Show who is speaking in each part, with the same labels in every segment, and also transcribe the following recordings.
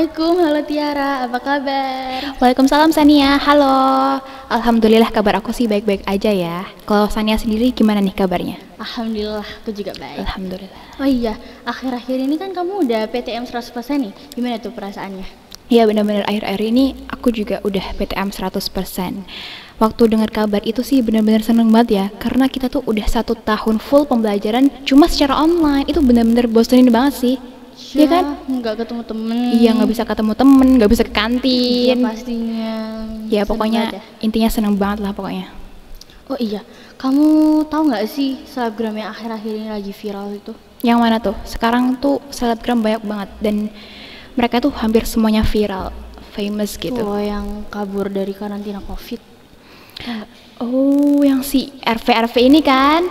Speaker 1: Assalamualaikum, halo Tiara, apa kabar?
Speaker 2: Waalaikumsalam Sania, halo. Alhamdulillah kabar aku sih baik-baik aja ya. Kalau Sania sendiri gimana nih kabarnya?
Speaker 1: Alhamdulillah, aku juga baik.
Speaker 2: Alhamdulillah.
Speaker 1: Oh iya, akhir-akhir ini kan kamu udah PTM 100% nih, gimana tuh perasaannya?
Speaker 2: Ya benar-benar akhir-akhir ini aku juga udah PTM 100%. Waktu dengar kabar itu sih benar-benar seneng banget ya. Karena kita tuh udah 1 tahun full pembelajaran cuma secara online. Itu benar-benar bosenin banget sih. Iya kan?
Speaker 1: Nggak ketemu temen.
Speaker 2: Iya, nggak bisa ketemu temen, nggak bisa ke
Speaker 1: Iya
Speaker 2: kantin.
Speaker 1: pastinya.
Speaker 2: Ya
Speaker 1: Sedih
Speaker 2: pokoknya
Speaker 1: banget ya.
Speaker 2: intinya seneng banget lah pokoknya.
Speaker 1: Oh iya, kamu tahu nggak sih selebgram yang akhir-akhir ini lagi viral itu?
Speaker 2: Yang mana tuh? Sekarang tuh selebgram banyak banget dan mereka tuh hampir semuanya viral, famous gitu.
Speaker 1: Tuh yang kabur dari karantina COVID.
Speaker 2: Oh, yang si RV ini kan?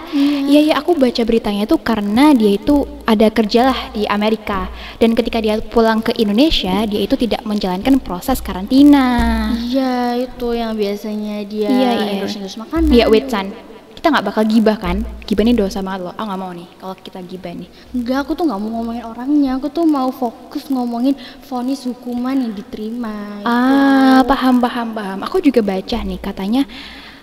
Speaker 2: Iya, aku baca beritanya itu karena dia itu ada kerja lah di Amerika dan ketika dia pulang ke Indonesia, dia itu tidak menjalankan proses karantina.
Speaker 1: Iya, itu yang biasanya dia
Speaker 2: Iya.
Speaker 1: endorse makanan.
Speaker 2: Iya, wait San. Kita nggak bakal gibah kan? Gibah ini dosa banget loh. Nggak mau nih kalau kita gibah nih.
Speaker 1: Enggak, aku tuh nggak mau ngomongin orangnya, aku tuh mau fokus ngomongin vonis hukuman yang diterima.
Speaker 2: Paham. Aku juga baca nih katanya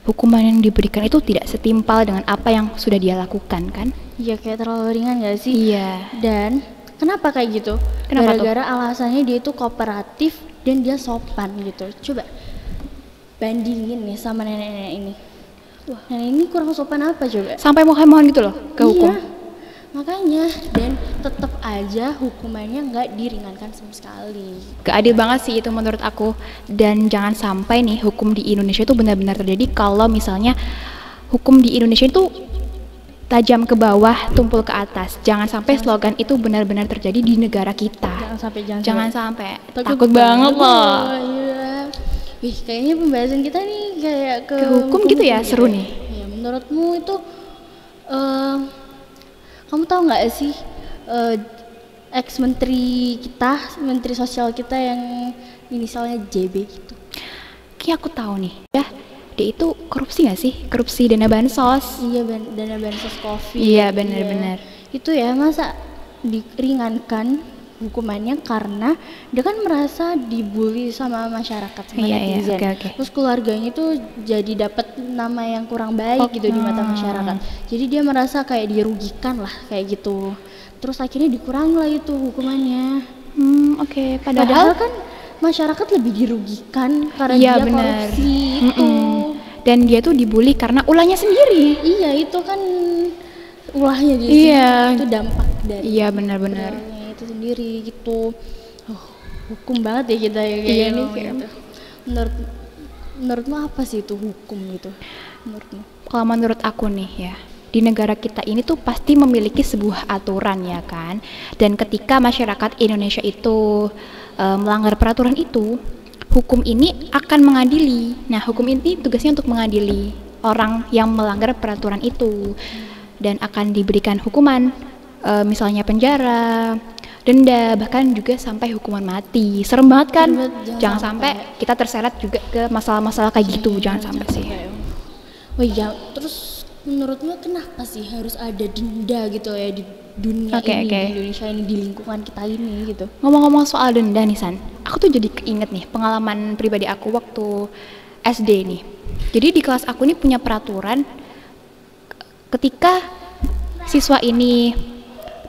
Speaker 2: hukuman yang diberikan itu tidak setimpal dengan apa yang sudah dia lakukan kan?
Speaker 1: Iya, kayak terlalu ringan gak sih?
Speaker 2: Iya.
Speaker 1: Dan kenapa kayak gitu?
Speaker 2: Kenapa tuh?
Speaker 1: Gara-gara alasannya dia tuh kooperatif dan dia sopan gitu. Coba bandingin nih sama nenek-nenek ini. Wah, nenek ini kurang sopan apa coba?
Speaker 2: Sampai mohon-mohon gitu loh ke hukum.
Speaker 1: Iya, makanya dan tetap aja hukumannya nggak diringankan sama sekali.
Speaker 2: Gak adil banget sih itu menurut aku. Dan jangan sampai nih hukum di Indonesia itu benar-benar terjadi kalau misalnya hukum di Indonesia itu tajam ke bawah, tumpul ke atas. Jangan sampai slogan itu benar-benar terjadi di negara kita.
Speaker 1: Jangan sampai.
Speaker 2: sampai. Takut banget loh.
Speaker 1: Iya. Wih, kayaknya pembahasan kita nih kayak ke
Speaker 2: hukum gitu ya, seru
Speaker 1: ya.
Speaker 2: nih.
Speaker 1: Ya, menurutmu itu kamu tahu nggak sih ex-menteri kita, menteri sosial kita yang inisialnya JB gitu?
Speaker 2: Kayak aku tahu nih, ya dia itu korupsi nggak sih? Korupsi dana bansos.
Speaker 1: Iya, dana bansos COVID.
Speaker 2: Iya, benar-benar.
Speaker 1: Itu ya, masa diringankan hukumannya karena dia kan merasa dibully sama masyarakat, sama netizen.
Speaker 2: Oke.
Speaker 1: Terus keluarganya itu jadi dapat nama yang kurang baik gitu di mata masyarakat. Jadi dia merasa kayak dirugikan lah kayak gitu. Terus akhirnya dikurangi lah itu hukumannya.
Speaker 2: Oke.
Speaker 1: Padahal kan masyarakat lebih dirugikan karena
Speaker 2: Iya,
Speaker 1: dia
Speaker 2: benar.
Speaker 1: korupsi itu.
Speaker 2: Dan dia tuh dibully karena ulahnya sendiri.
Speaker 1: Iya, itu kan ulahnya jadi
Speaker 2: Iya.
Speaker 1: itu dampak dari
Speaker 2: Iya, benar-benar.
Speaker 1: ulahnya itu sendiri gitu. Hukum banget ya kita ya kayak
Speaker 2: Iya
Speaker 1: gini,
Speaker 2: nih, kayak
Speaker 1: gitu. Menurutmu apa sih itu hukum gitu? Menurutmu?
Speaker 2: Kalau menurut aku nih ya, di negara kita ini tuh pasti memiliki sebuah aturan ya kan. Dan ketika masyarakat Indonesia itu melanggar peraturan itu, hukum ini akan mengadili. Nah, hukum ini tugasnya untuk mengadili orang yang melanggar peraturan itu dan akan diberikan hukuman, misalnya penjara, denda, bahkan juga sampai hukuman mati. Serem banget kan? Jangan sampai kita terseret juga ke masalah-masalah kayak gitu. Jangan sampai sih.
Speaker 1: Oh iya, terus menurutmu kenapa sih harus ada denda gitu ya di dunia
Speaker 2: Oke.
Speaker 1: di Indonesia ini, di lingkungan kita ini gitu?
Speaker 2: Ngomong-ngomong soal denda nih San, aku tuh jadi keinget nih pengalaman pribadi aku waktu SD nih. Jadi di kelas aku ini punya peraturan ketika siswa ini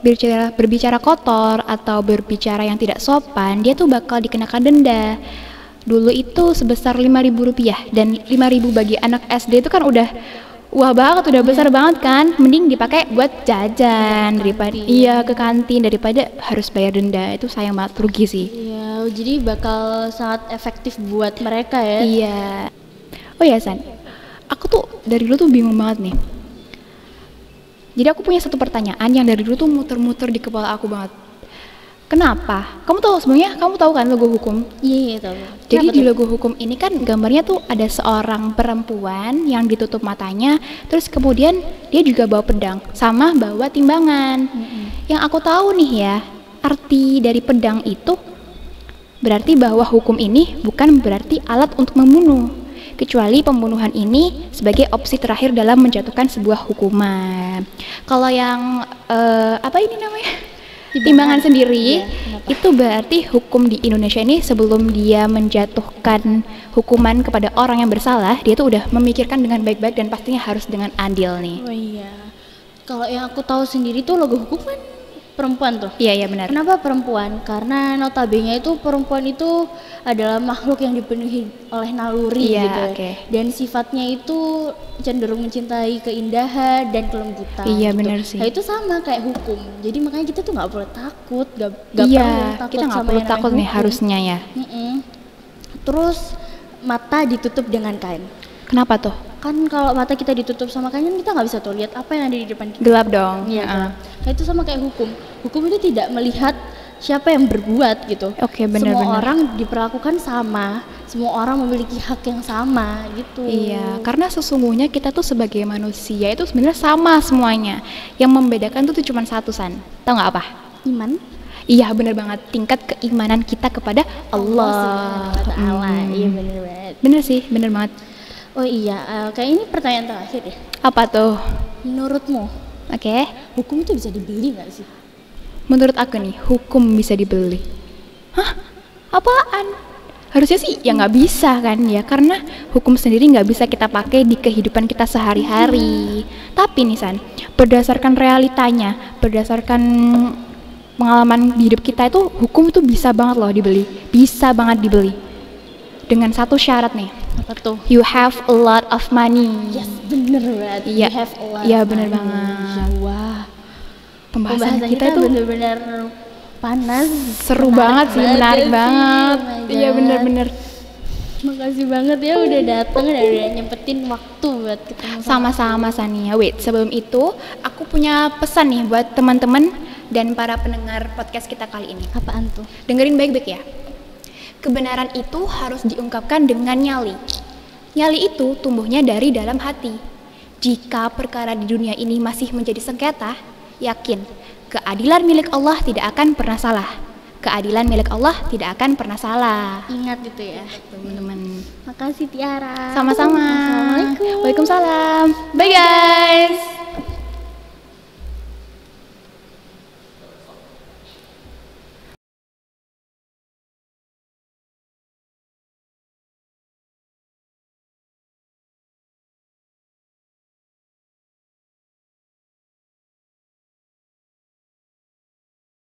Speaker 2: berbicara kotor atau berbicara yang tidak sopan, dia tuh bakal dikenakan denda. Dulu itu sebesar Rp5.000 dan Rp5.000 bagi anak SD itu kan udah wah banget, udah besar banget kan. Mending dipakai buat jajan daripada ke kantin daripada harus bayar denda. Itu sayang banget, rugi sih.
Speaker 1: Iya, jadi bakal sangat efektif buat mereka ya.
Speaker 2: Iya. Oh ya San, aku tuh dari dulu tuh bingung banget nih. Jadi aku punya satu pertanyaan yang dari dulu tuh muter-muter di kepala aku banget. Kenapa? Kamu tahu kan logo hukum?
Speaker 1: Iya, tahu.
Speaker 2: Jadi di logo hukum ini kan gambarnya tuh ada seorang perempuan yang ditutup matanya, terus kemudian dia juga bawa pedang sama bawa timbangan. Yang aku tahu nih ya, arti dari pedang itu berarti bahwa hukum ini bukan berarti alat untuk membunuh, kecuali pembunuhan ini sebagai opsi terakhir dalam menjatuhkan sebuah hukuman. Kalau yang apa ini namanya? timbangan sendiri.
Speaker 1: Iya, kenapa?
Speaker 2: Itu berarti hukum di Indonesia ini sebelum dia menjatuhkan hukuman kepada orang yang bersalah, dia tuh udah memikirkan dengan baik-baik dan pastinya harus dengan adil nih.
Speaker 1: Oh iya. Kalau yang aku tahu sendiri tuh logo hukum kan perempuan tuh.
Speaker 2: Iya, iya benar.
Speaker 1: Kenapa perempuan? Karena notabene itu perempuan itu adalah makhluk yang dipenuhi oleh naluri
Speaker 2: Iya,
Speaker 1: gitu.
Speaker 2: oke.
Speaker 1: Dan sifatnya itu cenderung mencintai keindahan dan kelembutan.
Speaker 2: Iya,
Speaker 1: gitu.
Speaker 2: benar sih.
Speaker 1: Nah, itu sama kayak hukum. Jadi makanya kita tuh nggak boleh takut, nggak
Speaker 2: Iya,
Speaker 1: perlu takut
Speaker 2: kita nggak
Speaker 1: sama
Speaker 2: perlu
Speaker 1: yang namanya
Speaker 2: takut nih
Speaker 1: hukum.
Speaker 2: harusnya ya.
Speaker 1: Mm-mm. Terus mata ditutup dengan kain.
Speaker 2: Kenapa tuh?
Speaker 1: Kan kalau mata kita ditutup sama kain kan kita nggak bisa tuh lihat apa yang ada di depan kita.
Speaker 2: Gelap dong.
Speaker 1: Iya.
Speaker 2: Heeh.
Speaker 1: Nah, itu sama kayak hukum. Hukum itu tidak melihat siapa yang berbuat gitu.
Speaker 2: Oke, benar-benar.
Speaker 1: Semua orang diperlakukan sama, semua orang memiliki hak yang sama gitu.
Speaker 2: Iya, karena sesungguhnya kita tuh sebagai manusia itu sebenarnya sama semuanya. Yang membedakan tuh cuma satu, San. Tahu nggak apa?
Speaker 1: Iman
Speaker 2: Iya, bener banget. Tingkat keimanan kita kepada Allah.
Speaker 1: Subhanahu wa ta'ala. Iya benar banget.
Speaker 2: Bener sih, bener banget.
Speaker 1: Oh iya, kayak ini pertanyaan terakhir ya.
Speaker 2: Apa tuh?
Speaker 1: Menurutmu
Speaker 2: Oke.
Speaker 1: hukum itu bisa dibeli nggak sih?
Speaker 2: Menurut aku nih, hukum bisa dibeli. Hah? Apaan? Harusnya sih ya nggak bisa kan ya, karena hukum sendiri nggak bisa kita pakai di kehidupan kita sehari-hari. Tapi nih San, berdasarkan realitanya, berdasarkan pengalaman di hidup kita itu, hukum itu bisa banget loh dibeli. Bisa banget dibeli. Dengan satu syarat nih,
Speaker 1: Apa tuh?
Speaker 2: you have a lot of money.
Speaker 1: Yes, bener banget.
Speaker 2: Iya.
Speaker 1: You have a lot
Speaker 2: Iya,
Speaker 1: of
Speaker 2: bener
Speaker 1: money.
Speaker 2: banget.
Speaker 1: Wah,
Speaker 2: Pembahasan kita itu
Speaker 1: bener-bener panas,
Speaker 2: seru banget sih, menarik banget.
Speaker 1: Oh my
Speaker 2: Iya
Speaker 1: God.
Speaker 2: bener-bener.
Speaker 1: Makasih banget ya udah datang dan udah nyempetin waktu buat ketemu
Speaker 2: Sama-sama Sania. Wait, sebelum itu aku punya pesan nih buat teman-teman dan para pendengar podcast kita kali ini.
Speaker 1: Apaan tuh?
Speaker 2: Dengerin baik-baik ya. Kebenaran itu harus diungkapkan dengan nyali. Nyali itu tumbuhnya dari dalam hati. Jika perkara di dunia ini masih menjadi sengketa, yakin keadilan milik Allah tidak akan pernah salah. Keadilan milik Allah tidak akan pernah salah.
Speaker 1: Ingat gitu ya.
Speaker 2: Teman-teman.
Speaker 1: Makasih Tiara.
Speaker 2: Sama-sama.
Speaker 1: Assalamualaikum.
Speaker 2: Waalaikumsalam. Bye guys.